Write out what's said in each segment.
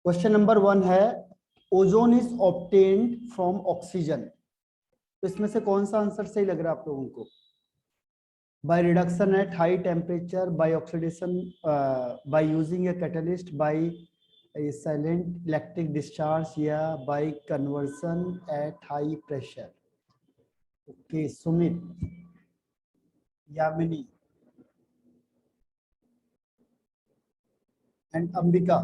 Question number 1 है ozone is obtained from oxygen. तो इसमें से कौन सा आंसर सही लग रहा है आप लोगों को? By reduction at high temperature, by oxidation, by using a catalyst, by silent electric discharge या by conversion at high pressure. Okay Sumit, Yamini and Ambika.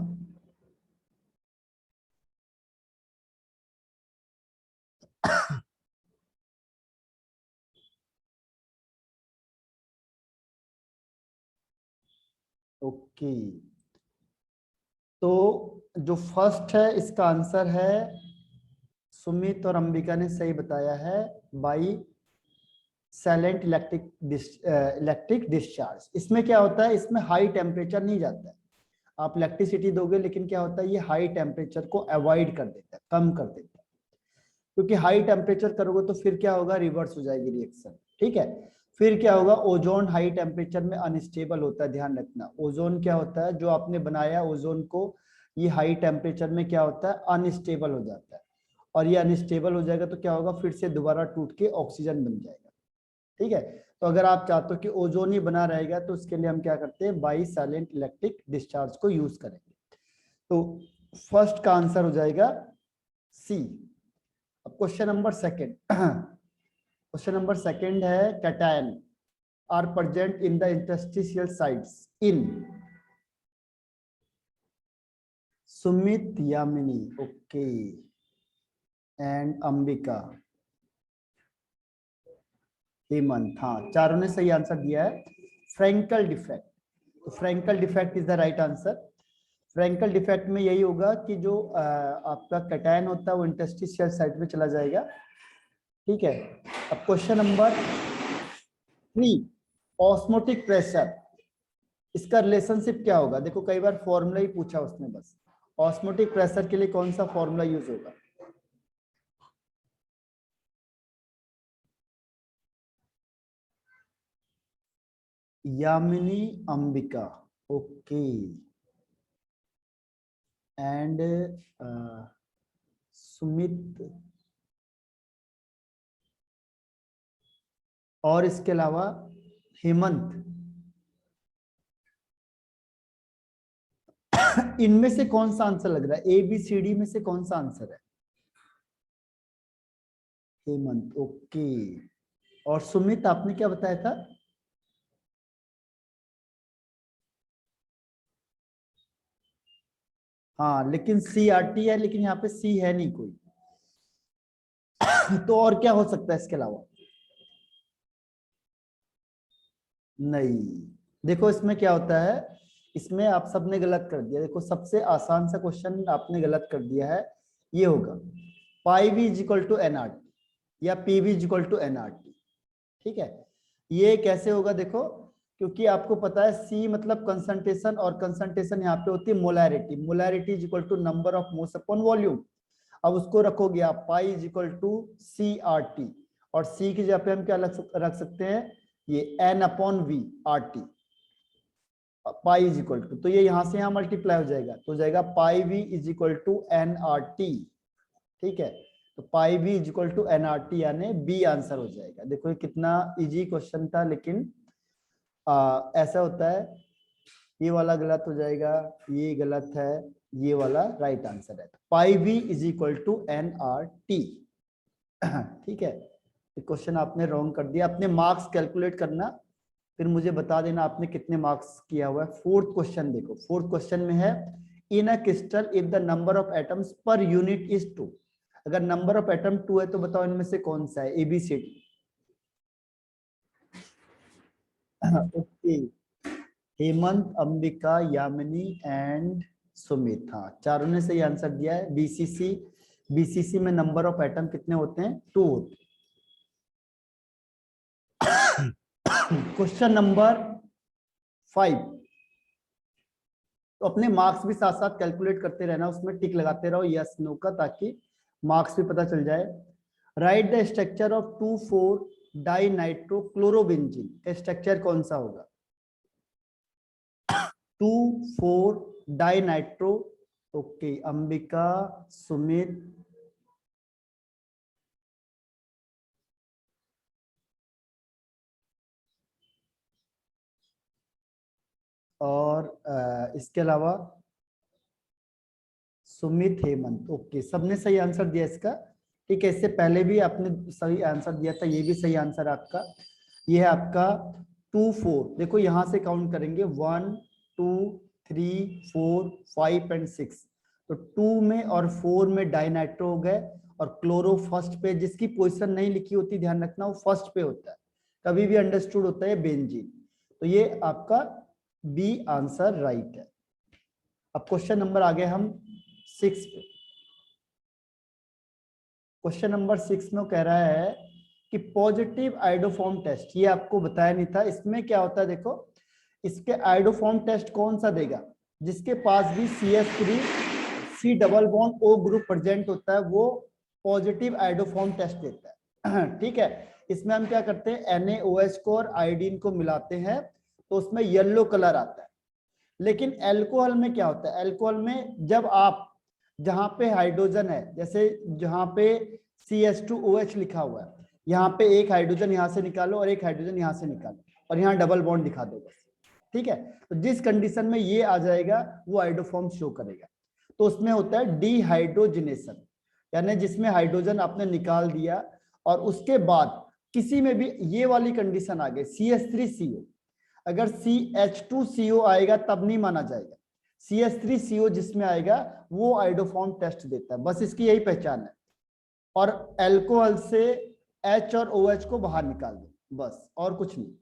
Okay तो जो फर्स्ट है इसका आंसर है, सुमित और अंबिका ने सही बताया है, बाई साइलेंट इलेक्ट्रिक डिस्चार्ज। इसमें क्या होता है, इसमें हाई टेम्परेचर नहीं जाता है। आप इलेक्ट्रिसिटी दोगे लेकिन क्या होता है, ये हाई टेम्परेचर को अवॉइड कर देता है, कम कर देता है। क्योंकि हाई टेम्परेचर करोगे तो फिर क्या होगा, रिवर्स हो जाएगी रिएक्शन। ठीक है, फिर क्या होगा, ओजोन हाई टेम्परेचर में अनस्टेबल होता है। ध्यान रखना, ओजोन क्या होता है, जो आपने बनाया ओजोन को, ये हाई टेम्परेचर में क्या होता है, अनस्टेबल हो जाता है। और ये अनस्टेबल हो जाएगा तो क्या होगा, फिर से दोबारा टूट के ऑक्सीजन बन जाएगा। ठीक है, तो अगर आप चाहते हो कि ओजोन ही बना रहेगा तो उसके लिए हम क्या करते हैं, बाई साइलेंट इलेक्ट्रिक डिस्चार्ज को यूज करेंगे। तो फर्स्ट का आंसर हो जाएगा सी। अब question number second, question number second है cation are present in the interstitial sites in. Sumit, Yamini, okay and Ambika, Hemant. हाँ, चारों ने सही आंसर दिया है, फ्रैंकल डिफेक्ट। तो Frenkel defect is the right answer. Frenkel defect में यही होगा कि जो आपका कैटायन होता है वो इंटरस्टिशियल साइट में चला जाएगा। ठीक है, अब क्वेश्चन नंबर 3, ऑस्मोटिक प्रेशर, इसका रिलेशनशिप क्या होगा? देखो कई बार फॉर्मूला ही पूछा उसने बस। ऑस्मोटिक प्रेशर के लिए कौन सा फॉर्मूला यूज होगा? यामिनी, अंबिका, ओके एंड सुमित, और इसके अलावा हेमंत। इनमें से कौन सा आंसर लग रहा है, ए बी सी डी में से कौन सा आंसर है? हेमंत, ओके। और सुमित, आपने क्या बताया था? हाँ, लेकिन सी आर टी है, लेकिन यहाँ पे सी है नहीं कोई। तो और क्या हो सकता है इसके अलावा? नहीं, देखो इसमें क्या होता है, इसमें आप सबने गलत कर दिया। देखो सबसे आसान सा क्वेश्चन आपने गलत कर दिया है। ये होगा P V is equal to N R T या P V is equal to N R T. ठीक है, ये कैसे होगा देखो, क्योंकि आपको पता है सी मतलब कंसंट्रेशन, और कंसंट्रेशन यहाँ पे होती है molarity. Molarity is equal to number of moles upon volume. अब उसको रखोगे आप pi is equal to C R T, और सी की जगह पे हम क्या रख सकते हैं, ये N upon V R T, pi is equal to, तो ये यहां से यहां मल्टीप्लाई हो जाएगा, तो हो जाएगा pi V is equal to N R T. ठीक है, तो pi V is equal to N R T, यानी बी आंसर हो जाएगा। देखो ये कितना इजी क्वेश्चन था, लेकिन ऐसा होता है, ये वाला गलत हो जाएगा, ये गलत है, ये वाला राइट आंसर है। Pi V is equal to N R T. ठीक है, क्वेश्चन आपने रॉन्ग कर दिया। अपने मार्क्स कैलकुलेट करना, फिर मुझे बता देना आपने कितने मार्क्स किया हुआ है। फोर्थ क्वेश्चन देखो, फोर्थ क्वेश्चन में है in a crystal if the number of atoms per unit is 2। अगर नंबर ऑफ एटम 2 है तो बताओ इनमें से कौन सा है, ABCD. Okay, Hemant, Ambika, Yamini and Sumit. हाँ, चारों ने सही आंसर दिया है, बीसीसी। बीसीसी में नंबर ऑफ एटम कितने होते हैं, 2 होते हैं। क्वेश्चन नंबर 5, तो अपने मार्क्स भी साथ साथ कैलकुलेट करते रहना, उसमें टिक लगाते रहो यस नो का, ताकि मार्क्स भी पता चल जाए। Write the structure of 2,4 di nitro chlorobenzene का स्ट्रक्चर कौन सा होगा? 2,4 di nitro okay, Ambika, Sumit, और इसके अलावा सुमित, हेमंत। ओके, सबने सही आंसर दिया इसका। ठीक है, इससे पहले भी आपने सही आंसर दिया था, ये भी सही आंसर आपका। ये है आपका 2 4। देखो यहां से काउंट करेंगे 1 2 3 4 5 एंड 6। तो 2 में और 4 में डाइनाइट्रो हो गए, और क्लोरो फर्स्ट पे, जिसकी पोजीशन नहीं लिखी होती ध्यान रखना, वो फर्स्ट पे होता है, कभी भी अंडरस्टूड होता है बेंजीन। तो ये आपका बी आंसर राइट है। अब क्वेश्चन नंबर आगे हम 6 पे। क्वेश्चन नंबर 6 में कह रहा है कि पॉजिटिव आइडोफॉर्म टेस्ट, ये आपको बताया नहीं था। इसमें क्या होता है देखो, इसके आइडोफॉर्म टेस्ट कौन सा देगा, जिसके पास भी CH3 C double bond O group present होता है, वो पॉजिटिव आइडोफॉर्म टेस्ट देता है। ठीक है, इसमें हम क्या करते हैं, NaOH को और आयोडीन को मिलाते हैं, तो उसमें येलो कलर आता है। लेकिन अल्कोहल में क्या होता है, अल्कोहल में जब आप जहां पे हाइड्रोजन है, जैसे जहां पे CH2OH लिखा हुआ है, यहाँ पे एक हाइड्रोजन यहां से निकालो और एक हाइड्रोजन यहां से निकालो, और यहाँ डबल बॉन्ड दिखा दो बस। ठीक है, तो जिस कंडीशन में ये आ जाएगा वो आइडोफॉर्म शो करेगा। तो उसमें होता है डिहाइड्रोजिनेशन, यानी जिसमें हाइड्रोजन आपने निकाल दिया और उसके बाद किसी में भी ये वाली कंडीशन आ गई CH3CO, अगर CH2CO आएगा तब नहीं माना जाएगा, CH3CO जिसमें आएगा वो आइडोफॉर्म टेस्ट देता है, बस इसकी यही पहचान है। और अल्कोहल से H और OH को बाहर निकाल दो, बस और कुछ नहीं।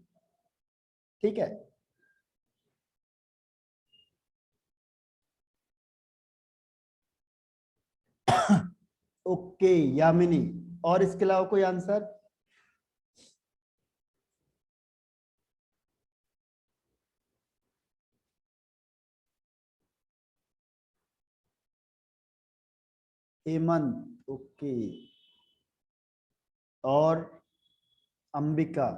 ठीक है, ओके यामिनी, और इसके अलावा कोई आंसर? हेमंत, ओके, और अंबिका।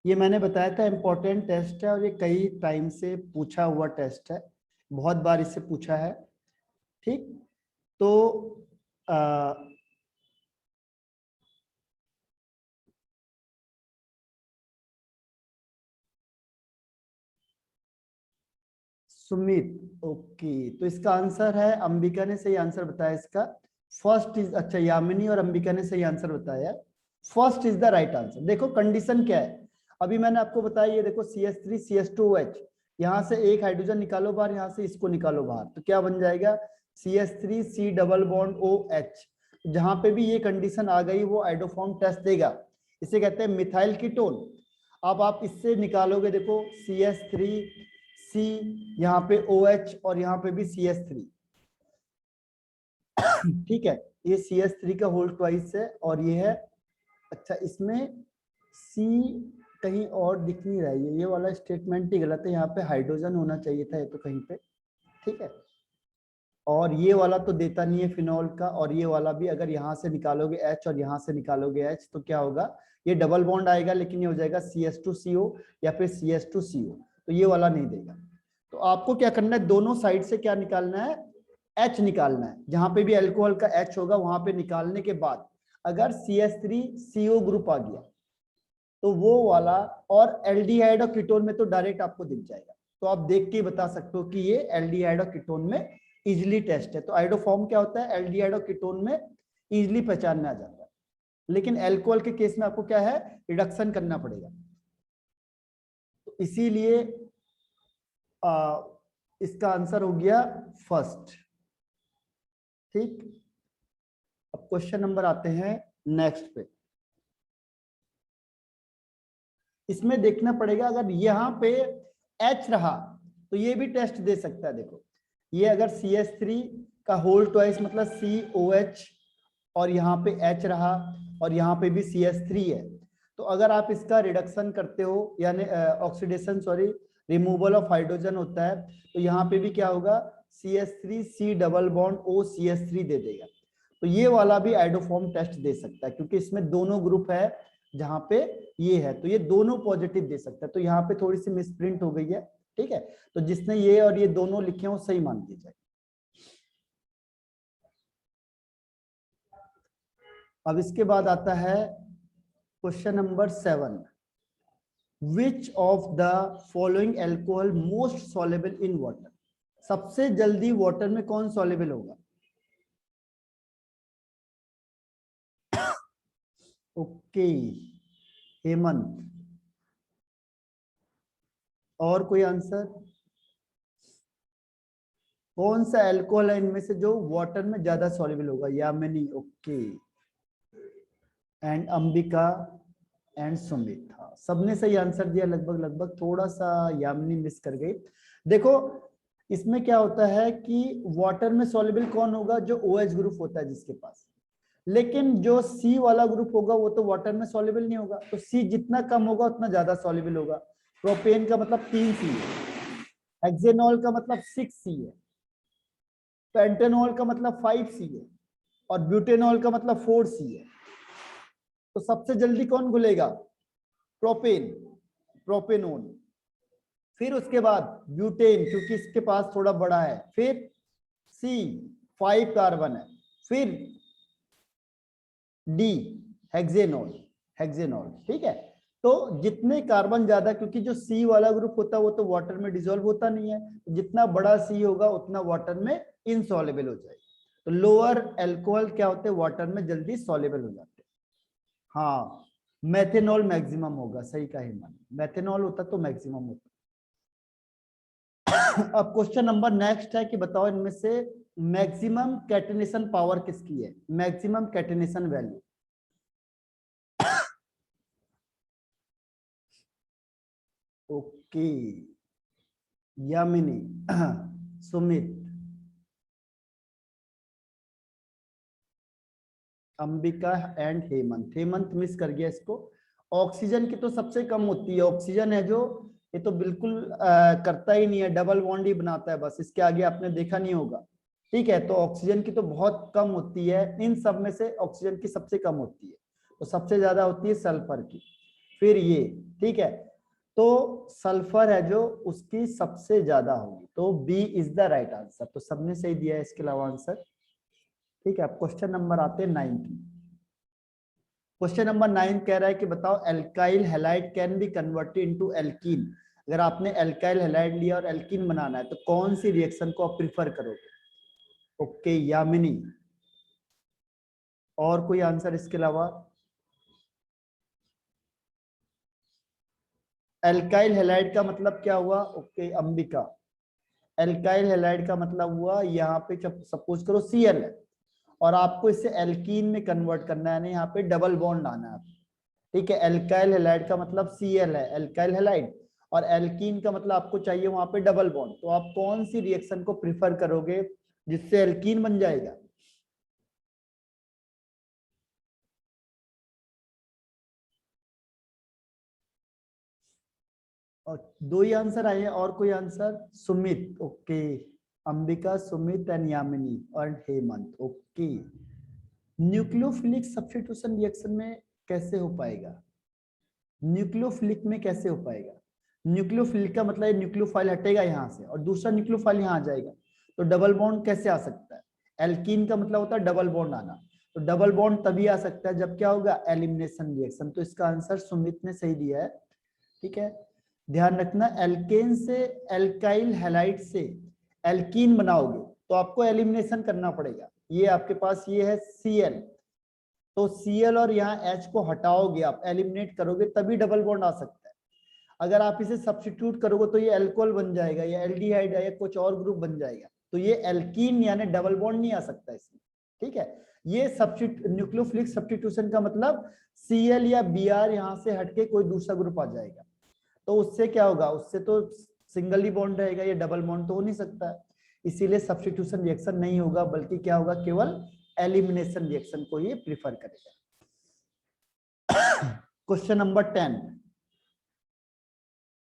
ये मैंने बताया था इंपॉर्टेंट टेस्ट है, और ये कई टाइम से पूछा हुआ टेस्ट है, बहुत बार इससे पूछा है। ठीक, तो आ, सुमित, ओके, तो इसका आंसर है, अंबिका ने सही आंसर बताया इसका। फर्स्ट इज, अच्छा यामिनी और अंबिका ने सही आंसर बताया, first is the right answer. देखो कंडीशन क्या है, अभी मैंने आपको बताया, ये देखो CH3 CH2OH, यहां से एक हाइड्रोजन निकालो बाहर, यहां से इसको निकालो बाहर, तो क्या बन जाएगा CH3 C double bond OH। जहां पे भी ये कंडीशन आ गई वो आइडोफॉर्म टेस्ट देगा, इसे कहते हैं मिथाइल कीटोन। अब आप इससे निकालोगे, देखो CH3 C, यहाँ पे OH और यहाँ पे भी CH3। ठीक है, ये CH3 का होल ट्वाइस है और ये है, अच्छा इसमें C कहीं और दिख नहीं रहा है, ये वाला स्टेटमेंट ही गलत है, यहाँ पे हाइड्रोजन होना चाहिए था ये तो कहीं पे। ठीक है, और ये वाला तो देता नहीं है फिनॉल का, और ये वाला भी अगर यहाँ से निकालोगे H और यहाँ से निकालोगे H तो क्या होगा, ये डबल बॉन्ड आएगा, लेकिन ये हो जाएगा CH2CO या फिर CH2CO, तो ये वाला नहीं देगा। तो आपको क्या करना है, दोनों साइड से क्या निकालना है, H निकालना है, जहां पे भी अल्कोहल का H होगा वहां पे निकालने के बाद अगर CH3CO ग्रुप आ गया तो वो वाला, और एल्डिहाइड और कीटोन में तो डायरेक्ट आपको दिख जाएगा, तो आप देख के बता सकते हो कि ये एल्डिहाइड और कीटोन में इजिली टेस्ट है। तो आइडोफॉर्म क्या होता है, एल्डिहाइड और कीटोन में इजिली पहचान में आ जाता है, लेकिन अल्कोहल के केस में आपको क्या है, रिडक्शन करना पड़ेगा। तो इसीलिए इसका आंसर हो गया फर्स्ट। ठीक, अब क्वेश्चन नंबर आते हैं नेक्स्ट पे। इसमें देखना पड़ेगा, अगर यहाँ पे H रहा तो ये भी टेस्ट दे सकता है। देखो ये अगर CH3 का होल ट्वाइस मतलब COH और यहाँ पे H रहा और यहाँ पे भी CH3 है, तो अगर आप इसका रिडक्शन करते हो, यानी oxidation sorry removal of hydrogen होता है, तो यहाँ पे भी क्या होगा, CH3 C double bond O CH3 दे देगा। तो ये वाला भी आइडोफॉर्म टेस्ट दे सकता है, क्योंकि इसमें दोनों ग्रुप है, जहां पे ये है तो ये दोनों पॉजिटिव दे सकता है। तो यहाँ पे थोड़ी सी मिसप्रिंट हो गई है, ठीक है, तो जिसने ये और ये दोनों लिखे हैं वो सही मान दिए जाए। अब इसके बाद आता है question number 7, which of the following alcohol most soluble in water, सबसे जल्दी वाटर में कौन सॉल्युबल होगा? ओके, हेमंत। और कोई आंसर? कौन सा एल्कोहल है इनमें से जो वाटर में ज्यादा सॉल्युबल होगा? Yamini, okay, and Ambika and Sumit. हाँ, सबने सही आंसर दिया लगभग लगभग, थोड़ा सा यामिनी मिस कर गई। देखो इसमें क्या होता है कि वाटर में सॉल्युबल कौन होगा? जो OH ग्रुप होता है जिसके पास, लेकिन जो C वाला ग्रुप होगा वो तो वाटर में सॉल्युबल नहीं होगा, तो C जितना कम होगा उतना ज्यादा सॉल्युबल होगा। प्रोपेन का मतलब 3C है, हेक्सेनॉल का मतलब 6C है, पेंटेनॉल का मतलब 5C है, और ब्यूटेनॉल का मतलब 4C है। तो सबसे जल्दी कौन घुलेगा? Propane, propanone. फिर उसके बाद ब्यूटेन, क्योंकि इसके पास थोड़ा बड़ा है। फिर C 5 कार्बन है। फिर D हेक्सेनॉल, हेक्सेनॉल। ठीक है, तो जितने कार्बन ज्यादा, क्योंकि जो C वाला ग्रुप होता है वो तो वाटर में डिसॉल्व होता नहीं है, जितना बड़ा C होगा उतना वाटर में इनसॉल्युबल हो जाएगा। तो लोअर एल्कोहल क्या होते हैं? वाटर में जल्दी सॉल्युबल हो जाते हैं। हाँ, मेथेनॉल मैक्सिमम होगा, सही कहा हेमंत, मेथेनॉल होता तो मैक्सिमम होता। अब क्वेश्चन नंबर नेक्स्ट है कि बताओ इनमें से मैक्सिमम कैटेनेशन पावर किसकी है? Maximum catenation value. Okay, Yamini, Sumit, Ambika and Hemant. Hemant miss कर गया इसको। ऑक्सीजन की तो सबसे कम होती है, ऑक्सीजन है जो ये तो बिल्कुल करता ही नहीं है, डबल बॉन्ड ही बनाता है बस, इसके आगे आपने देखा नहीं होगा। ठीक है, तो ऑक्सीजन की तो बहुत कम होती है, इन सब में से ऑक्सीजन की सबसे कम होती है, तो सबसे ज्यादा होती है सल्फर की। फिर ये, ठीक है, तो सल्फर है जो उसकी सबसे ज्यादा होगी, तो B is the right answer. तो सबने सही दिया है इसके अलावा आंसर। ठीक है, अब क्वेश्चन नंबर आते हैं 9 की। क्वेश्चन नंबर 9 कह रहा है कि बताओ alkyl halide can be converted into alkene. अगर आपने एल्काइल हैलाइड लिया और एल्कीन बनाना है तो कौन सी रिएक्शन को आप प्रिफर करोगे? ओके, यामिनी। और कोई आंसर इसके अलावा? एल्काइल हैलाइड का मतलब क्या हुआ? ओके, अंबिका। एल्काइल हैलाइड का मतलब हुआ यहाँ पे जब सपोज करो Cl है और आपको इसे एल्कीन में कन्वर्ट करना है, यहाँ पे डबल बॉन्ड आना है। ठीक है, एल्काइल हैलाइड का मतलब Cl है, एल्काइल हैलाइड, और एल्कीन का मतलब आपको चाहिए वहां पे डबल बॉन्ड। तो आप कौन सी रिएक्शन को प्रिफर करोगे जिससे एल्कीन बन जाएगा? और दो ही आंसर आए हैं, और कोई answer? Sumit, okay, Ambika, Sumit and Yamini और Hemant. Okay, nucleophilic substitution reaction में कैसे हो पाएगा? न्यूक्लियोफिलिक में कैसे हो पाएगा? न्यूक्लियोफिलिक का मतलब न्यूक्लियोफाइल हटेगा यहाँ से और दूसरा न्यूक्लियोफाइल यहाँ आ जाएगा, तो डबल बॉन्ड कैसे आ सकता है? एल्कीन का मतलब होता है डबल बॉन्ड आना, तो डबल बॉन्ड तभी आ सकता है जब क्या होगा? Elimination reaction. तो इसका आंसर सुमित ने सही दिया है। ठीक है, ध्यान रखना, एल्केन से एल्काइल हैलाइड से एल्कीन बनाओगे तो आपको एलिमिनेशन करना पड़ेगा। ये आपके पास ये है Cl, तो Cl और यहाँ H को हटाओगे, आप एलिमिनेट करोगे तभी डबल बॉन्ड आ सकता है। अगर आप इसे सब्स्टिट्यूट करोगे तो ये एल्कोहल बन जाएगा, या एल्डिहाइड है, या कुछ और ग्रुप बन जाएगा, तो ये एल्कीन यानी डबल बॉन्ड नहीं आ सकता इसमें। ठीक है, ये न्यूक्लियोफिलिक सब्स्टिट्यूशन का मतलब Cl या Br यहाँ से हटके कोई दूसरा ग्रुप आ जाएगा, तो उससे क्या होगा? उससे तो सिंगल ही बॉन्ड रहेगा, ये डबल बॉन्ड तो हो नहीं सकता है, इसीलिए सब्स्टिट्यूशन रिएक्शन नहीं होगा, बल्कि क्या होगा? केवल एलिमिनेशन रिएक्शन को ये प्रिफर करेगा। क्वेश्चन नंबर 10,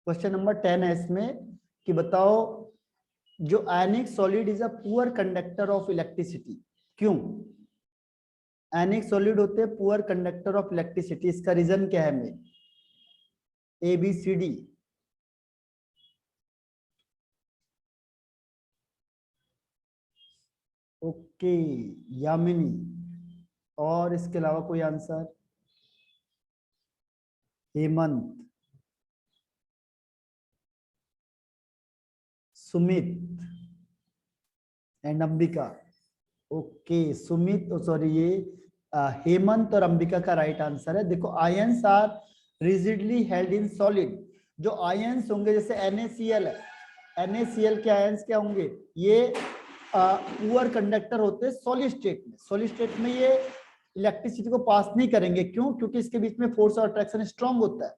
क्वेश्चन नंबर 10 है इसमें कि बताओ जो आयनिक solid is a poor conductor of electricity, क्यों? आयनिक सॉलिड होते हैं पुअर कंडक्टर ऑफ इलेक्ट्रिसिटी, इसका रीजन क्या है? में ABCD, ओके यामिनी, और इसके अलावा कोई answer? Hemant, Sumit and Ambika. Okay Sumit, sorry ये हेमंत और अंबिका का राइट आंसर है। देखो ions are rigidly held in solid. जो आयंस होंगे जैसे NaCl है, NaCl के आयंस क्या होंगे? ये पुअर कंडक्टर होते हैं सॉलिड स्टेट में। सॉलिड स्टेट में ये इलेक्ट्रिसिटी को पास नहीं करेंगे। क्यों? क्योंकि इसके बीच में फोर्स ऑफ अट्रैक्शन स्ट्रांग होता है।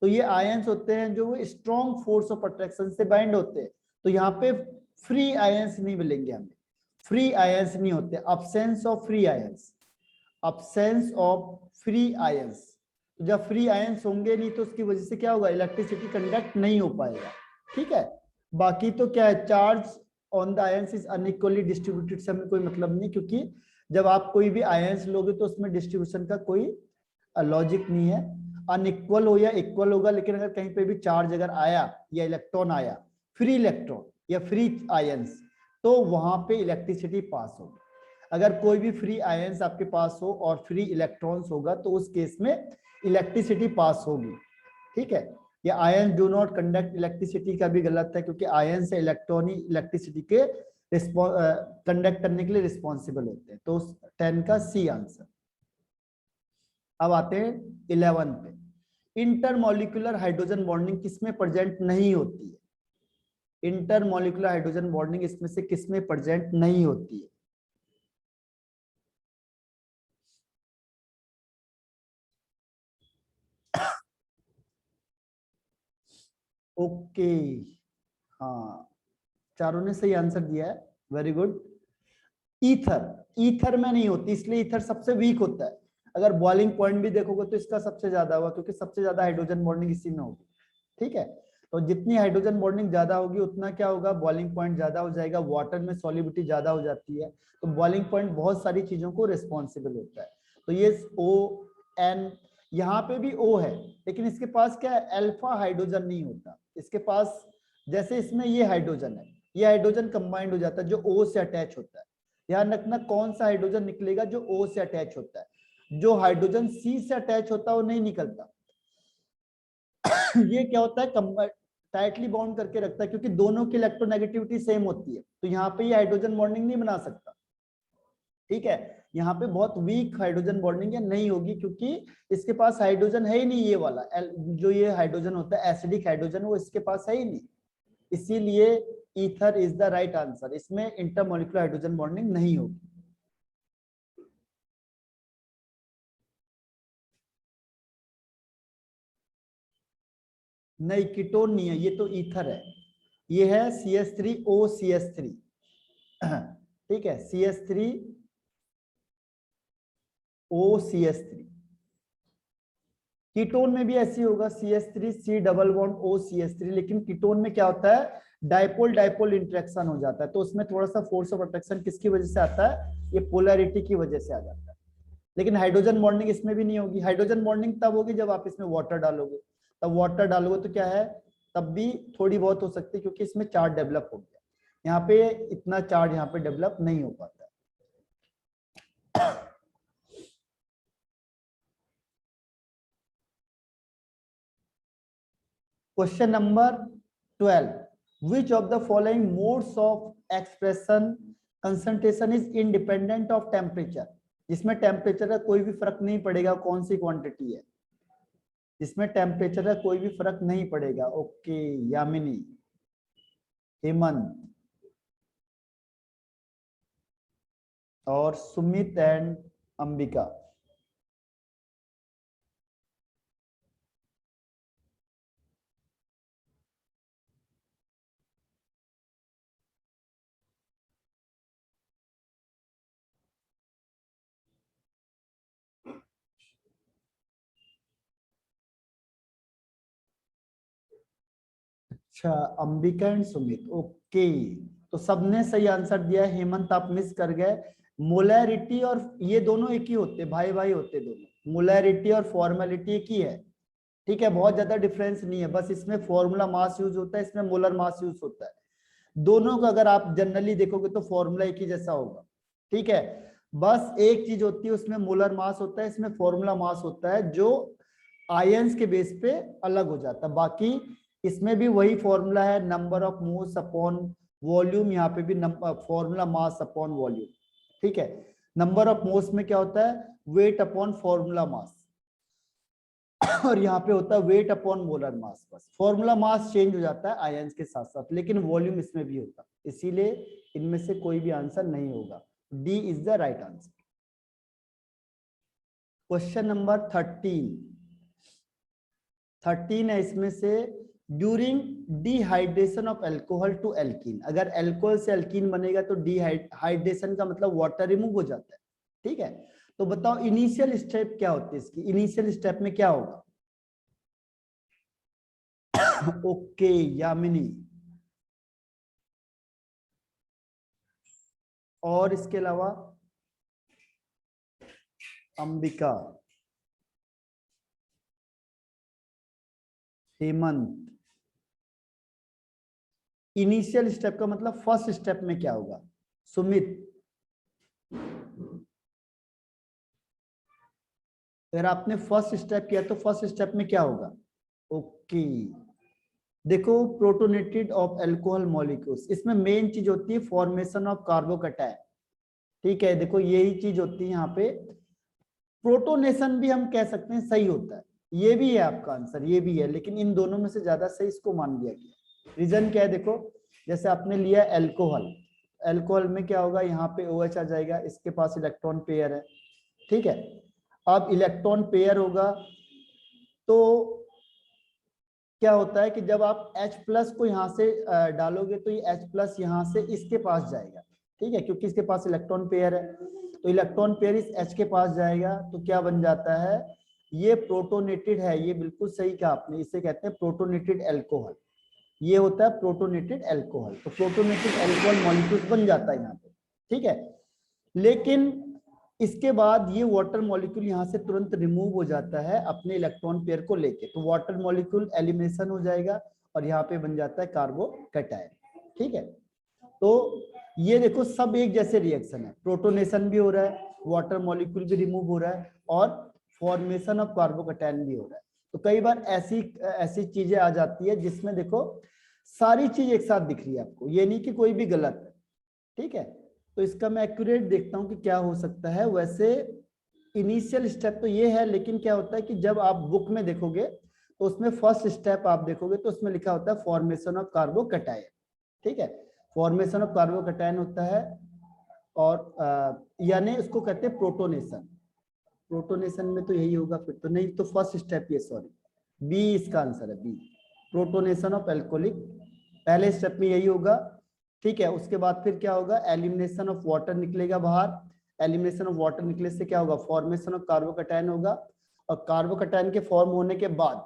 तो ये आयंस होते हैं जो स्ट्रांग फोर्स ऑफ अट्रैक्शन से बाइंड होते हैं। तो यहाँ पे फ्री आयंस नहीं मिलेंगे हमें, फ्री आयंस नहीं होते, absence of free ions, absence of free ions. जब फ्री आयंस होंगे नहीं तो उसकी वजह से क्या होगा? इलेक्ट्रिसिटी कंडक्ट नहीं हो पाएगा। ठीक है, बाकी तो क्या है, charge on the ions is unequally distributed से हमें कोई मतलब नहीं, क्योंकि जब आप कोई भी आयंस लोगे तो उसमें डिस्ट्रीब्यूशन का कोई लॉजिक नहीं है। अनइक्वल हो या इक्वल होगा, लेकिन अगर कहीं पे भी चार्ज अगर आया या इलेक्ट्रॉन आया, फ्री इलेक्ट्रॉन या फ्री आयंस, तो वहां पे इलेक्ट्रिसिटी पास होगी। अगर कोई भी फ्री आयंस आपके पास हो और फ्री इलेक्ट्रॉन्स होगा तो उस केस में इलेक्ट्रिसिटी पास होगी। ठीक है, या ions do not conduct electricity का भी गलत है, क्योंकि आयन से इलेक्ट्रॉन ही इलेक्ट्रिसिटी के कंडक्ट करने के लिए रिस्पॉन्सिबल होते हैं। तो 10 का सी आंसर। अब आते हैं 11 पे। इंटरमॉलिक्यूलर हाइड्रोजन बॉन्डिंग किसमें प्रेजेंट नहीं होती है? इंटरमॉलिक्यूलर हाइड्रोजन बॉन्डिंग इसमें से किसमें प्रेजेंट नहीं होती है? ओके, हाँ चारों ने सही आंसर दिया है, वेरी गुड। ईथर, ईथर में नहीं होती, इसलिए ईथर सबसे वीक होता है। अगर बॉइलिंग पॉइंट भी देखोगे तो इसका सबसे ज्यादा होगा, क्योंकि सबसे ज्यादा हाइड्रोजन बॉन्डिंग इसी में होगी। ठीक है, तो जितनी हाइड्रोजन बॉन्डिंग ज्यादा होगी उतना क्या होगा? बॉइलिंग पॉइंट ज्यादा हो जाएगा, वाटर में सॉल्युबिलिटी ज्यादा हो जाती है। तो बॉइलिंग पॉइंट बहुत सारी चीजों को रिस्पॉन्सिबल होता है। तो ये ON, यहाँ पे भी O है, लेकिन इसके पास क्या है? अल्फा हाइड्रोजन नहीं होता इसके पास। जैसे इसमें ये हाइड्रोजन है, ये हाइड्रोजन कंबाइंड हो जाता है जो O से अटैच होता है। ध्यान रखना कौन सा हाइड्रोजन निकलेगा? जो O से अटैच होता है। जो हाइड्रोजन C से अटैच होता है वो नहीं निकलता। ये क्या होता है? टाइटली बाउंड करके रखता है, क्योंकि दोनों की इलेक्ट्रोनेगेटिविटी सेम होती है। तो यहाँ पे ये हाइड्रोजन बॉन्डिंग नहीं बना सकता। ठीक है, यहाँ पे बहुत वीक हाइड्रोजन बॉन्डिंग है, नहीं होगी, क्योंकि इसके पास हाइड्रोजन है ही नहीं। ये वाला जो ये हाइड्रोजन होता है एसिडिक हाइड्रोजन, वो इसके पास है ही नहीं। इसीलिए ether is the right answer, इसमें इंटरमॉलिक्यूलर हाइड्रोजन बॉन्डिंग नहीं होगी। नहीं, कीटोन नहीं है, ये तो ईथर है। ये है CH3OCH3। ठीक है, CH3OCH3। कीटोन में भी ऐसी होगा, CH3C डबल बॉन्ड OCH3, लेकिन कीटोन में क्या होता है? डाइपोल डाइपोल इंटरेक्शन हो जाता है, तो उसमें थोड़ा सा फोर्स ऑफ अट्रैक्शन किसकी वजह से आता है? ये पोलैरिटी की वजह से आ जाता है। लेकिन हाइड्रोजन बॉन्डिंग इसमें भी नहीं होगी। हाइड्रोजन बॉन्डिंग तब होगी जब आप इसमें वाटर डालोगे। तब वाटर डालोगे तो क्या है? तब भी थोड़ी बहुत हो सकती है, क्योंकि इसमें चार्ज डेवलप हो गया। यहाँ पे इतना चार्ज यहाँ पे डेवलप नहीं हो पाता। Question number 12, which of the following modes of expression concentration is independent of temperature? जिसमें टेम्परेचर का कोई भी फर्क नहीं पड़ेगा, कौन सी क्वांटिटी है जिसमें टेम्परेचर का कोई भी फर्क नहीं पड़ेगा? ओके यामिनी, हेमंत और सुमित एंड अंबिका। अच्छा, अंबिका एंड सुमित, ओके। तो सबने सही आंसर दिया है। हेमंत आप मिस कर गए। मोलैरिटी और ये दोनों एक ही होते, भाई भाई होते दोनों। मोलैरिटी और फॉर्मेलिटी एक ही है। ठीक है, बहुत ज्यादा डिफरेंस नहीं है, बस इसमें फॉर्मूला मास यूज होता है, इसमें मोलर मास यूज होता है। दोनों का अगर आप जनरली देखोगे तो फॉर्मूला एक ही जैसा होगा। ठीक है। बस एक चीज होती है, उसमें मोलर मास होता है, इसमें फॉर्मूला मास होता है, जो आयंस के बेस पे अलग हो जाता है। बाकी इसमें भी वही फॉर्मूला है, number of moles upon volume, यहाँ पे भी फॉर्मूला मास अपॉन वॉल्यूम। ठीक है। नंबर ऑफ मोल्स में क्या होता है, वेट अपॉन फॉर्मूला मास, और यहाँ पे होता है वेट अपॉन मोलर मास। बस फॉर्मूला मास चेंज हो जाता है आयंस के साथ साथ, लेकिन वॉल्यूम इसमें भी होता है, इसीलिए इनमें से कोई भी आंसर नहीं होगा। D is the right answer. Question number 13 है इसमें से, during dehydration of alcohol to alkene, अगर अल्कोहल से एल्कीन बनेगा तो डिहाइड्रेशन का मतलब वाटर रिमूव हो जाता है। ठीक है, तो बताओ इनिशियल स्टेप क्या होती है इसकी, इनिशियल स्टेप में क्या होगा? ओके यामिनी, और इसके अलावा अंबिका, हेमंत। इनिशियल स्टेप का मतलब फर्स्ट स्टेप में क्या होगा? सुमित, अगर आपने फर्स्ट स्टेप किया तो फर्स्ट स्टेप में क्या होगा? ओके, देखो प्रोटोनेटेड ऑफ अल्कोहल मॉलिक्यूल्स, इसमें मेन चीज होती है फॉर्मेशन ऑफ कार्बोकैटायन। ठीक है, देखो यही चीज होती है यहाँ पे, प्रोटोनेशन भी हम कह सकते हैं सही होता है, ये भी है आपका आंसर, ये भी है, लेकिन इन दोनों में से ज्यादा सही इसको मान लिया गया। रीजन क्या है? देखो जैसे आपने लिया अल्कोहल, अल्कोहल में क्या होगा, यहाँ पे OH आ जाएगा, इसके पास इलेक्ट्रॉन पेयर है। ठीक है, अब इलेक्ट्रॉन पेयर होगा तो क्या होता है कि जब आप H+ को यहाँ से डालोगे तो ये H+ यहाँ से इसके पास जाएगा। ठीक है, क्योंकि इसके पास इलेक्ट्रॉन पेयर है, तो इलेक्ट्रॉन पेयर इस H के पास जाएगा, तो क्या बन जाता है, ये प्रोटोनेटेड है। ये बिल्कुल सही कहा आपने, इसे कहते हैं प्रोटोनेटेड अल्कोहल, ये होता है प्रोटोनेटेड अल्कोहल। तो प्रोटोनेटेड अल्कोहल मॉलिक्यूल बन जाता है यहाँ पे। ठीक है, लेकिन इसके बाद ये वाटर मॉलिक्यूल यहाँ से तुरंत रिमूव हो जाता है अपने इलेक्ट्रॉन पेयर को लेके, तो वाटर मॉलिक्यूल एलिमिनेशन हो जाएगा और यहाँ पे बन जाता है कार्बोकैटायन। ठीक है, तो ये देखो सब एक जैसे रिएक्शन है, प्रोटोनेशन भी हो रहा है, वाटर मॉलिक्यूल भी रिमूव हो रहा है, और फॉर्मेशन ऑफ कार्बोकैटायन भी हो रहा है। तो कई बार ऐसी ऐसी चीजें आ जाती है जिसमें देखो सारी चीज एक साथ दिख रही है आपको, ये नहीं कि कोई भी गलत है। ठीक है, तो इसका मैं एक्यूरेट देखता हूं कि क्या हो सकता है। वैसे इनिशियल स्टेप तो ये है, लेकिन क्या होता है कि जब आप बुक में देखोगे तो उसमें फर्स्ट स्टेप आप देखोगे तो उसमें लिखा होता है फॉर्मेशन ऑफ कार्बोकैटायन। ठीक है, फॉर्मेशन ऑफ कार्बोकैटायन होता है, और यानी उसको कहते हैं प्रोटोनेशन। प्रोटोनेशन में तो यही होगा फिर, तो नहीं तो फर्स्ट स्टेप ये, सॉरी बी इसका आंसर है, बी प्रोटोनेशन ऑफ एल्कोहलिक, पहले स्टेप में यही होगा। ठीक है, उसके बाद फिर क्या होगा, एलिमिनेशन ऑफ वाटर निकलेगा बाहर, एलिमिनेशन ऑफ वाटर निकले से क्या होगा, फॉर्मेशन ऑफ कार्बोकैटायन होगा, और कार्बोकैटायन के फॉर्म होने के बाद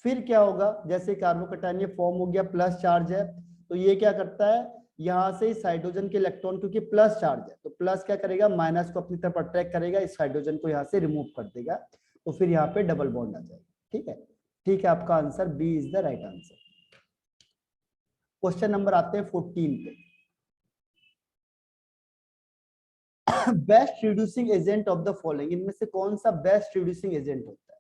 फिर क्या होगा, जैसे कार्बोकैटायन ये फॉर्म हो गया, प्लस चार्ज है, तो ये क्या करता है, यहाँ से इस हाइड्रोजन के इलेक्ट्रॉन, क्योंकि प्लस चार्ज है तो प्लस क्या करेगा, माइनस को अपनी तरफ अट्रैक्ट करेगा, इस हाइड्रोजन को यहाँ से रिमूव कर देगा, तो फिर यहाँ पे डबल बॉन्ड आ जाएगा। ठीक है, ठीक है, आपका answer B is the right answer. Question number आते हैं 14 पे। Best reducing agent of the following, इनमें से कौन सा बेस्ट रिड्यूसिंग एजेंट होता है?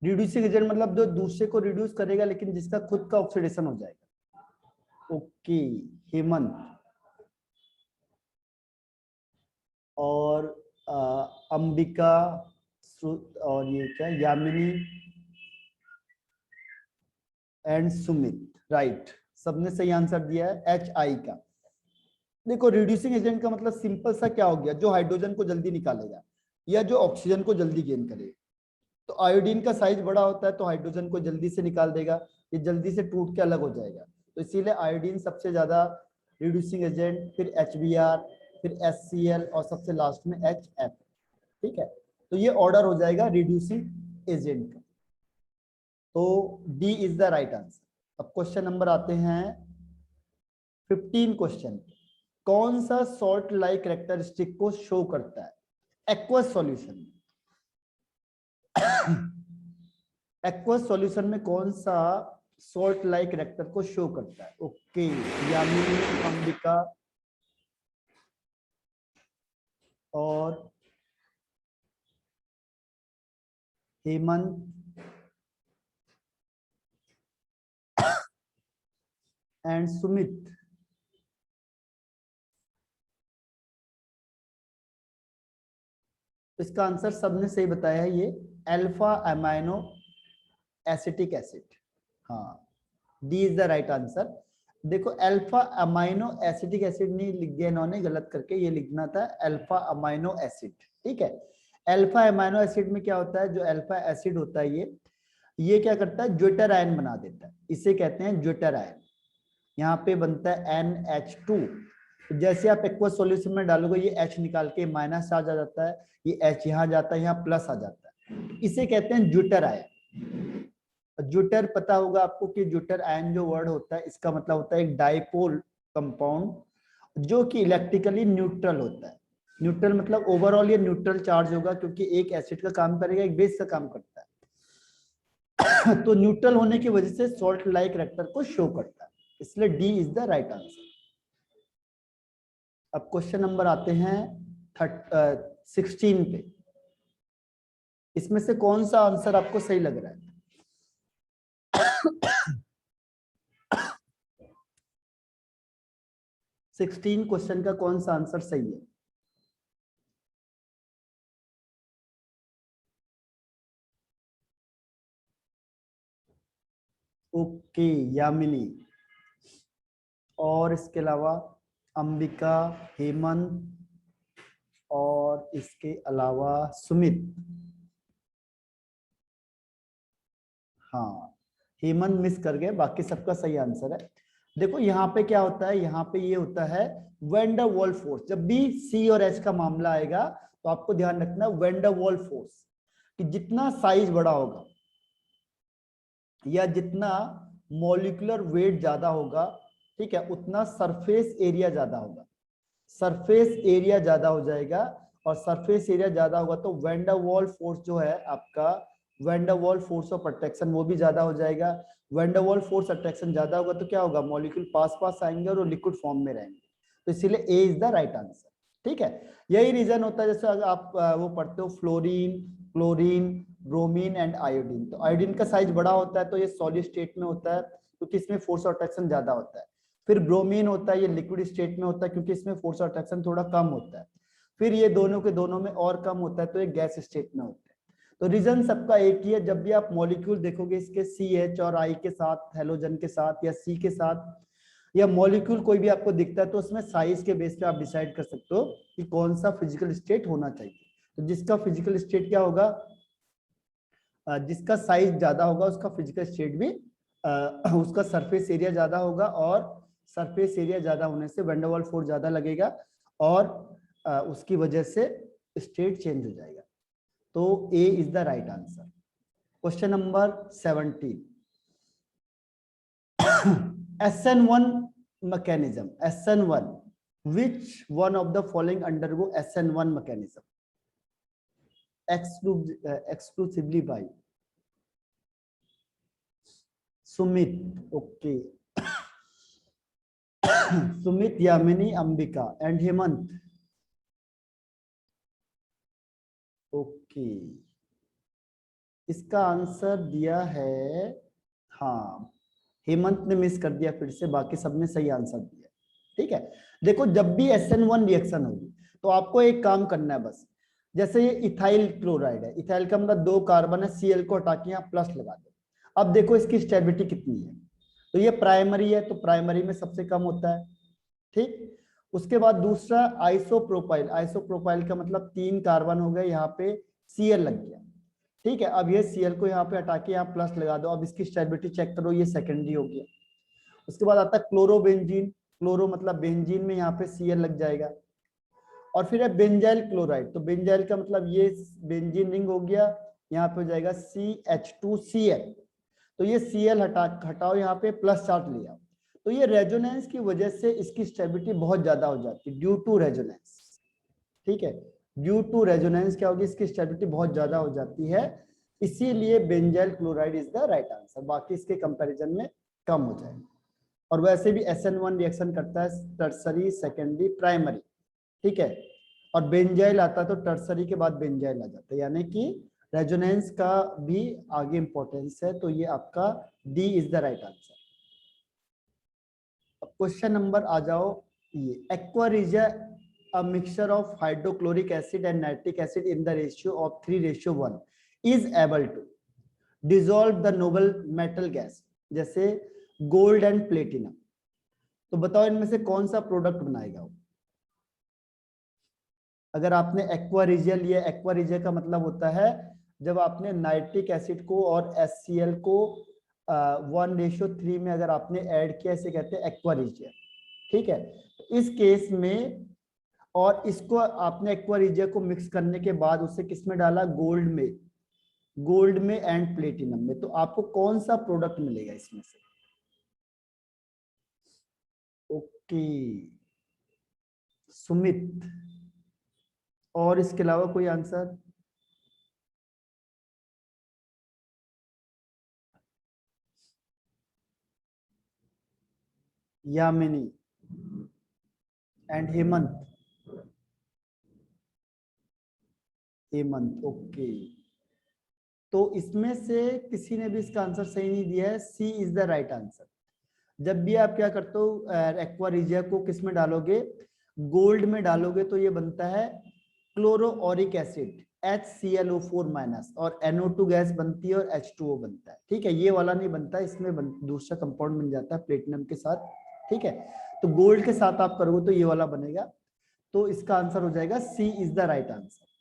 रिड्यूसिंग एजेंट मतलब जो दूसरे को रिड्यूस करेगा लेकिन जिसका खुद का ऑक्सीडेशन हो जाएगा। ओके, हेमंत, और अंबिका, और ये क्या, यामिनी एंड सुमित, राइट, सबने सही आंसर दिया है HI का। देखो रिड्यूसिंग एजेंट का मतलब सिंपल सा क्या हो गया, जो हाइड्रोजन को जल्दी निकालेगा या जो ऑक्सीजन को जल्दी गेन करेगा। तो आयोडीन का साइज बड़ा होता है तो हाइड्रोजन को जल्दी से निकाल देगा, ये जल्दी से टूट के अलग हो जाएगा, तो इसीलिए आयोडीन सबसे ज्यादा रिड्यूसिंग एजेंट, फिर HBr, फिर HCl, और सबसे लास्ट में HF। ठीक है, तो ये ऑर्डर हो जाएगा रिड्यूसिंग एजेंट का, तो D is the right answer. अब क्वेश्चन नंबर आते हैं 15 क्वेश्चन, कौन सा सॉल्ट लाइक कैरेक्टरिस्टिक को शो करता है एक्वस सॉल्यूशन में? एक्वस सॉल्यूशन में कौन सा सॉल्ट लाइक कैरेक्टर को शो करता है। ओके, यामिनी, अंबिका और हेमंत एंड सुमित इसका आंसर सबने सही बताया है, ये अल्फा अमाइनो एसिटिक एसिड। हाँ, D is the right answer. देखो अल्फा अमाइनो एसिटिक एसिड नहीं लिख दिया इन्होंने गलत करके, ये लिखना था अल्फा अमाइनो एसिड। ठीक है, अल्फा अमाइनो एसिड में क्या होता है, जो अल्फा एसिड होता है ये क्या करता है, ज्वेटर आयन बना देता है, इसे कहते हैं ज्वेटर आयन। यहाँ पे बनता है NH2। जैसे आप एक्वा सॉल्यूशन में डालोगे ये H निकाल के माइनस चार्ज आ जाता है, ये H यहाँ जाता है, यहाँ प्लस आ जाता है, इसे कहते हैं ज्वेटर आयन। ज्वेटर पता होगा आपको कि ज्वेटर आयन जो वर्ड होता है इसका मतलब होता है एक डाइपोल कंपाउंड जो कि इलेक्ट्रिकली न्यूट्रल होता है। न्यूट्रल मतलब ओवरऑल ये न्यूट्रल चार्ज होगा, क्योंकि एक एसिड का काम करेगा, एक बेस का काम करता है। तो न्यूट्रल होने की वजह से सॉल्ट लाइक कैरेक्टर को शो करता है, इसलिए D is the right answer. अब क्वेश्चन नंबर आते हैं 16 पे। इसमें से कौन सा आंसर आपको सही लग रहा है? 16 क्वेश्चन का कौन सा आंसर सही है? ओके, यामिनी और इसके अलावा अंबिका, हेमंत और इसके अलावा सुमित। हाँ, हेमंत मिस कर गए, बाकी सबका सही आंसर है। देखो यहाँ पे क्या होता है, यहाँ पे ये होता है वैन डर वाल्स फोर्स। जब भी सी और एच का मामला आएगा तो आपको ध्यान रखना वैन डर वाल्स फोर्स कि जितना साइज बड़ा होगा या जितना मॉलिक्यूलर वेट ज्यादा होगा, ठीक है, उतना सरफेस एरिया ज्यादा होगा। सरफेस एरिया ज्यादा हो जाएगा, और सरफेस एरिया ज्यादा होगा तो वैन डर वाल्स फोर्स जो है आपका, van der Waals force of attraction वो भी ज्यादा हो जाएगा। Van der Waals force attraction ज्यादा होगा तो क्या होगा, मॉलिक्यूल पास पास आएंगे और वो लिक्विड फॉर्म में रहेंगे। तो इसीलिए ए इज द राइट आंसर। ठीक है, यही रीजन होता है, जैसे अगर आप वो पढ़ते हो fluorine, chlorine, bromine and iodine, तो आयोडीन का साइज बड़ा होता है तो ये सॉलिड स्टेट में होता है क्योंकि इसमें फोर्स ऑफ अट्रैक्शन ज्यादा होता है। फिर ब्रोमीन होता है, ये लिक्विड स्टेट में होता है क्योंकि इसमें फोर्स ऑफ अट्रैक्शन थोड़ा कम होता है। फिर ये दोनों के दोनों में और कम होता है तो ये गैस स्टेट में होता है। तो रीजन सबका एक ही है, जब भी आप मॉलिक्यूल देखोगे इसके CH और I के साथ, हेलोजन के साथ या C के साथ, या मॉलिक्यूल कोई भी आपको दिखता है तो उसमें साइज के बेस पे आप डिसाइड कर सकते हो कि कौन सा फिजिकल स्टेट होना चाहिए। तो जिसका फिजिकल स्टेट क्या होगा, जिसका साइज ज्यादा होगा उसका फिजिकल स्टेट भी उसका सरफेस एरिया ज्यादा होगा, और सरफेस एरिया ज्यादा होने से वैन डर वाल्स फोर्स ज्यादा लगेगा और उसकी वजह से स्टेट चेंज हो जाएगा। तो A is the right answer. Question number 17, SN1 mechanism, SN1, which one of the following undergo SN1 mechanism exclusively by Sumit? Okay, Sumit, Yamini, Ambika and Hemant. Okay, इसका आंसर दिया है, हाँ, हेमंत ने मिस कर दिया फिर से, बाकी सबने सही आंसर दिया। ठीक है, देखो जब भी SN1 रिएक्शन होगी तो आपको एक काम करना है बस, जैसे ये इथाइल क्लोराइड है, इथाइल का मतलब 2 कार्बन है, Cl को हटा के यहाँ प्लस लगा दो। अब देखो इसकी स्टेबिलिटी कितनी है, तो ये प्राइमरी है तो प्राइमरी में सबसे कम होता है। ठीक, उसके बाद दूसरा आइसोप्रोपाइल, आइसोप्रोपाइल का मतलब 3 कार्बन हो गए, यहाँ पे Cl लग गया। ठीक है, अब ये Cl को यहाँ पे हटा के यहाँ प्लस लगा दो, अब इसकी स्टेबिलिटी चेक करो, ये सेकेंडरी हो गया। उसके बाद आता है क्लोरोबेंजीन, क्लोरो मतलब बेंजीन में यहाँ पे Cl लग जाएगा। और फिर है बेंजाइल क्लोराइड, तो बेंजाइल का मतलब ये बेंजीन रिंग हो गया, यहाँ पे हो जाएगा CH2Cl, तो ये Cl हटाओ, यहाँ पे प्लस चार्ज लिया, तो ये रेजोनेंस की वजह से इसकी स्टेबिलिटी बहुत ज्यादा हो जाती है, ड्यू टू रेजोनेंस। ठीक है, ड्यू टू रेजोनेंस क्या होगी, इसकी स्टेबिलिटी बहुत ज्यादा हो जाती है, इसीलिए benzyl chloride is the right answer, बाकी इसके कंपैरिजन में कम हो जाएगा। और वैसे भी SN1 रिएक्शन करता है टर्सरी, सेकेंडरी, प्राइमरी, ठीक है, और बेंजाइल आता है तो टर्सरी के बाद बेंजाइल आ जाता है, यानी कि रेजोनेंस का भी आगे इंपॉर्टेंस है। तो ये आपका D is the right answer. अब क्वेश्चन नंबर आ जाओ, ये aqua is a mixture of hydrochloric acid and nitric acid in the ratio of 3:1 is able to dissolve the noble metal gas, जैसे गोल्ड एंड प्लेटिनम। तो बताओ इनमें से कौन सा प्रोडक्ट बनाएगा वो? अगर आपने एक्वा रिजिया लिया, एक्वा रिजिया का मतलब होता है जब आपने नाइट्रिक एसिड को और HCl को 1:3 में अगर आपने ऐड किया, इसे कहते हैं एक्वा रिजिया, ठीक है। इस केस में, और इसको आपने एक्वा रिजिया को मिक्स करने के बाद उसे किस में डाला? गोल्ड में, गोल्ड में एंड प्लेटिनम में। तो आपको कौन सा प्रोडक्ट मिलेगा इसमें से? ओके सुमित, और इसके अलावा कोई answer? Yamini and Hemant, Hemant, okay. तो इसमें से किसी ने भी इसका आंसर सही नहीं दिया है, सी इज द राइट आंसर। जब भी आप क्या करते हो, एक्वा रिजिया को किस में डालोगे? गोल्ड में डालोगे तो ये बनता है क्लोरोओरिक एसिड HClO4 माइनस, और NO2 गैस बनती है और H2O बनता है, ठीक है। ये वाला नहीं बनता, इसमें दूसरा कंपाउंड बन जाता है प्लेटिनम के साथ, ठीक है। तो गोल्ड के साथ आप करोगे तो ये वाला बनेगा। तो इसका आंसर हो जाएगा सी इज द राइट आंसर।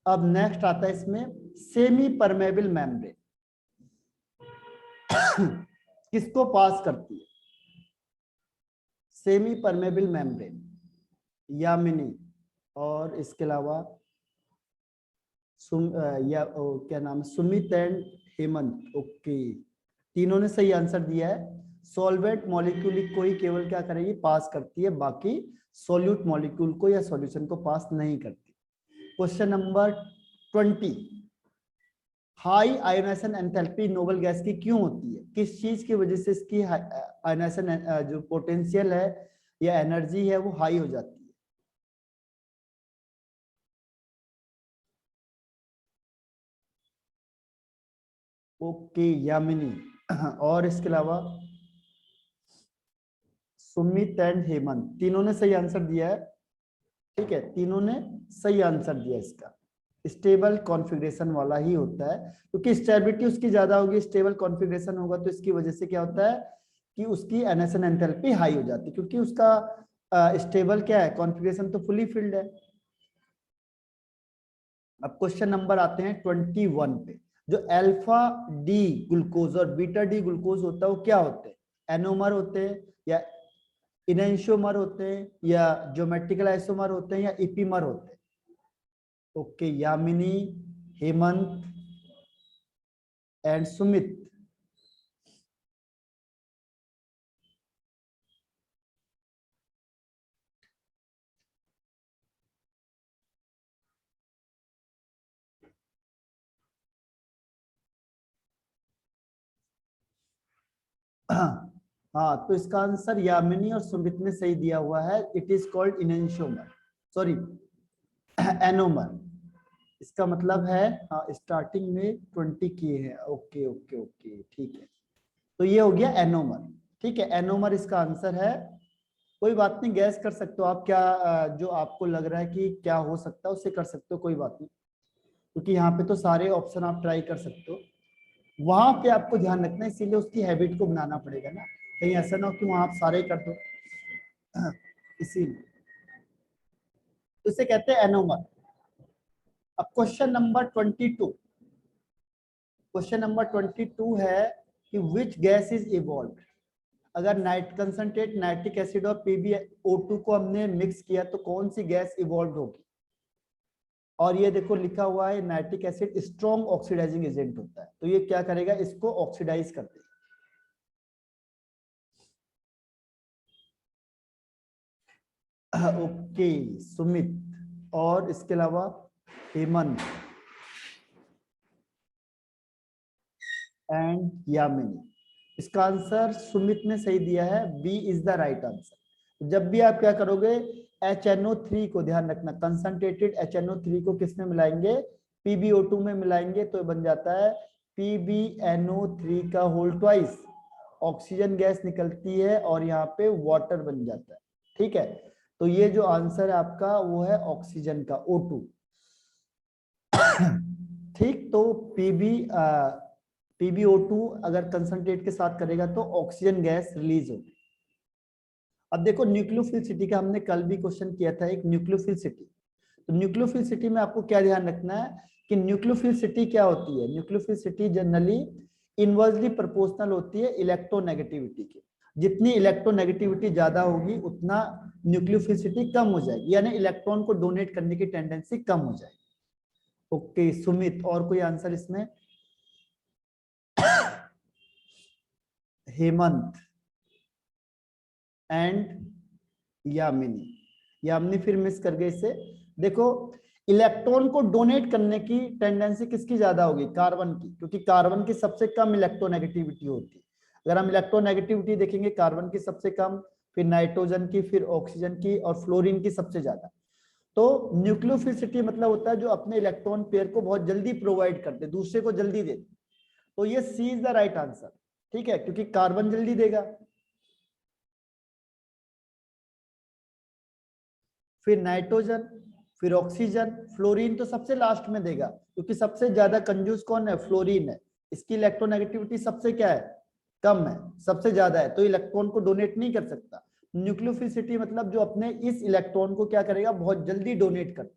अब नेक्स्ट आता है इसमें सेमी परमेबल मेम्ब्रेन किसको पास करती है? सेमी परमेबल मेम्ब्रेन, यामिनी, और इसके अलावा क्या नाम है, सुमित एंड हेमंत, ओके। तीनों ने सही आंसर दिया है। सॉल्वेंट मॉलिक्यूल को ही केवल क्या करेगी? पास करती है, बाकी सॉल्यूट मॉलिक्यूल को या सॉल्यूशन को पास नहीं करती। Question number 20, high ionisation enthalpy noble gas की क्यों होती है? किस चीज की वजह से इसकी आयोनाइजेशन जो पोटेंशियल है या एनर्जी है वो हाई हो जाती है? ओके यामिनी, और इसके अलावा सुमित एंड हेमंत, तीनों ने सही आंसर दिया है, ठीक है। तीनों ने सही आंसर दिया। इसका स्टेबल कॉन्फ़िगरेशन वाला ही होता है, क्योंकि स्टेबिलिटी उसकी ज्यादा होगी, स्टेबल कॉन्फ़िगरेशन होगा तो इसकी वजह से क्या होता है कि उसकी एनएसएन एंथैल्पी हाई हो जाती है, क्योंकि उसका स्टेबल क्या है? कॉन्फ़िगरेशन तो फुली फिल्ड है। अब क्वेश्चन नंबर आते हैं 21 पे। जो अल्फा डी ग्लूकोज और बीटा डी ग्लूकोज होता है वो क्या होते हैं? एनोमर होते हैं, या इनेंशियोमर होते हैं, या ज्योमेट्रिकल आइसोमर होते हैं, या इपीमर होते हैं? Okay Yamini, Hemant and Sumit. हाँ, तो इसका आंसर यामिनी और सुमित ने सही दिया हुआ है। It is called enantiomer, sorry anomer. इसका मतलब है, हाँ, स्टार्टिंग में 20 किए हैं, ओके ओके ओके, ठीक है। तो ये हो गया एनोमर, ठीक है। एनोमर इसका आंसर है। कोई बात नहीं, गैस कर सकते हो आप, क्या जो आपको लग रहा है कि क्या हो सकता है उससे कर सकते हो, कोई बात नहीं, क्योंकि यहाँ पे तो सारे ऑप्शन आप ट्राई कर सकते हो। वहां पे आपको ध्यान रखना है, इसीलिए उसकी हैबिट को बनाना पड़ेगा ना, कहीं ऐसा ना हो कि वहां आप सारे कर दो। इसीलिए तो इसे कहते हैं एनोमर। अब क्वेश्चन नंबर 22, क्वेश्चन नंबर 22 है कि विच गैस इज इवॉल्व? अगर कंसंट्रेट नाइट्रिक एसिड और PbO2 को हमने मिक्स किया तो कौन सी गैस इवॉल्व होगी? और ये देखो लिखा हुआ है nitric acid strong oxidising agent होता है, तो ये क्या करेगा? इसको ऑक्सीडाइज कर देगा। ओके सुमित, और इसके अलावा हेमंत एंड यामिनी। इसका आंसर सुमित ने सही दिया है, B is the right answer. जब भी आप क्या करोगे, HNO3 को ध्यान रखना, कंसंट्रेटेड HNO3 को किस में मिलाएंगे, PbO2 में मिलाएंगे, तो बन जाता है PbNO3 का होल ट्वाइस, ऑक्सीजन गैस निकलती है और यहाँ पे वाटर बन जाता है। ठीक है, तो ये जो आंसर है आपका वो है ऑक्सीजन का, O2। ठीक, तो PbO2 अगर कंसंट्रेट के साथ करेगा तो ऑक्सीजन गैस रिलीज होगी। अब देखो न्यूक्लियोफिलिसिटी का हमने कल भी क्वेश्चन किया था, एक न्यूक्लियोफिलिसिटी। तो न्यूक्लियोफिलिसिटी में आपको क्या ध्यान रखना है कि न्यूक्लियोफिलिसिटी क्या होती है, न्यूक्लियोफिलिसिटी जनरली इनवर्सली प्रोपोर्शनल होती है इलेक्ट्रोनेगेटिविटी के। जितनी इलेक्ट्रोनेगेटिविटी ज्यादा होगी उतना न्यूक्लियोफिलिसिटी कम हो जाएगी, यानी इलेक्ट्रॉन को डोनेट करने की टेंडेंसी कम हो जाएगी। ओके सुमित, और कोई आंसर इसमें? हेमंत एंड यामिनी, यामिनी फिर मिस कर गए इसे। देखो इलेक्ट्रॉन को डोनेट करने की टेंडेंसी किसकी ज्यादा होगी, कार्बन की, क्योंकि कार्बन की सबसे कम इलेक्ट्रोनेगेटिविटी होती है। अगर हम इलेक्ट्रोनेगेटिविटी देखेंगे, कार्बन की सबसे कम, फिर नाइट्रोजन की, फिर ऑक्सीजन की और फ्लोरीन की सबसे ज्यादा। तो न्यूक्लियोफिलिसिटी मतलब होता है जो अपने इलेक्ट्रॉन पेयर को बहुत जल्दी प्रोवाइड करते, दूसरे को जल्दी देते। तो ये सी इज द राइट आंसर। ठीक है, क्योंकि कार्बन जल्दी देगा, फिर नाइट्रोजन, फिर ऑक्सीजन, फ्लोरीन तो सबसे लास्ट में देगा, क्योंकि सबसे ज्यादा कंजूस कौन है, फ्लोरीन है। इसकी इलेक्ट्रोनेगेटिविटी सबसे क्या है, कम है, सबसे ज्यादा है, तो इलेक्ट्रॉन को डोनेट नहीं कर सकता। न्यूक्लियोफिलिसिटी मतलब जो अपने इस इलेक्ट्रॉन को क्या करेगा, बहुत जल्दी डोनेट कर,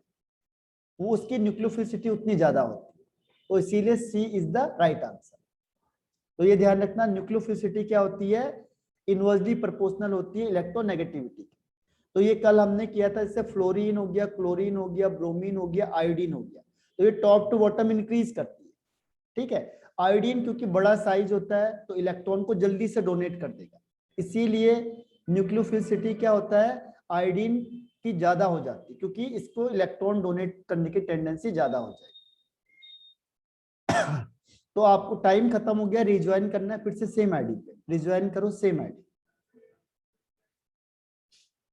वो उसकी न्यूक्लियोफिलिसिटी उतनी ज्यादा होती है, तो इसीलिए सी इज द राइट आंसर। तो ये ध्यान रखना, न्यूक्लियोफिलिसिटी क्या होती है, इनवर्सली प्रोपोर्शनल होती है इलेक्ट्रोनेगेटिविटी। तो ये कल हमने किया था, इससे फ्लोरीन हो गया, क्लोरीन हो गया, ब्रोमीन हो गया, आयोडीन हो गया। तो ये टॉप टू बॉटम इंक्रीज करती है। ठीक है, आयोडीन क्योंकि बड़ा साइज होता है तो इलेक्ट्रॉन को जल्दी से डोनेट कर देगा, इसीलिए न्यूक्लियोफिलिसिटी क्या होता है, आयोडीन की ज्यादा हो जाती है, क्योंकि इसको इलेक्ट्रॉन डोनेट करने की टेंडेंसी ज्यादा हो जाएगी। तो आपको टाइम खत्म हो गया, रिज्वाइन करना है फिर से सेम आईडी पे, रिज्वाइन करो सेम आईडी।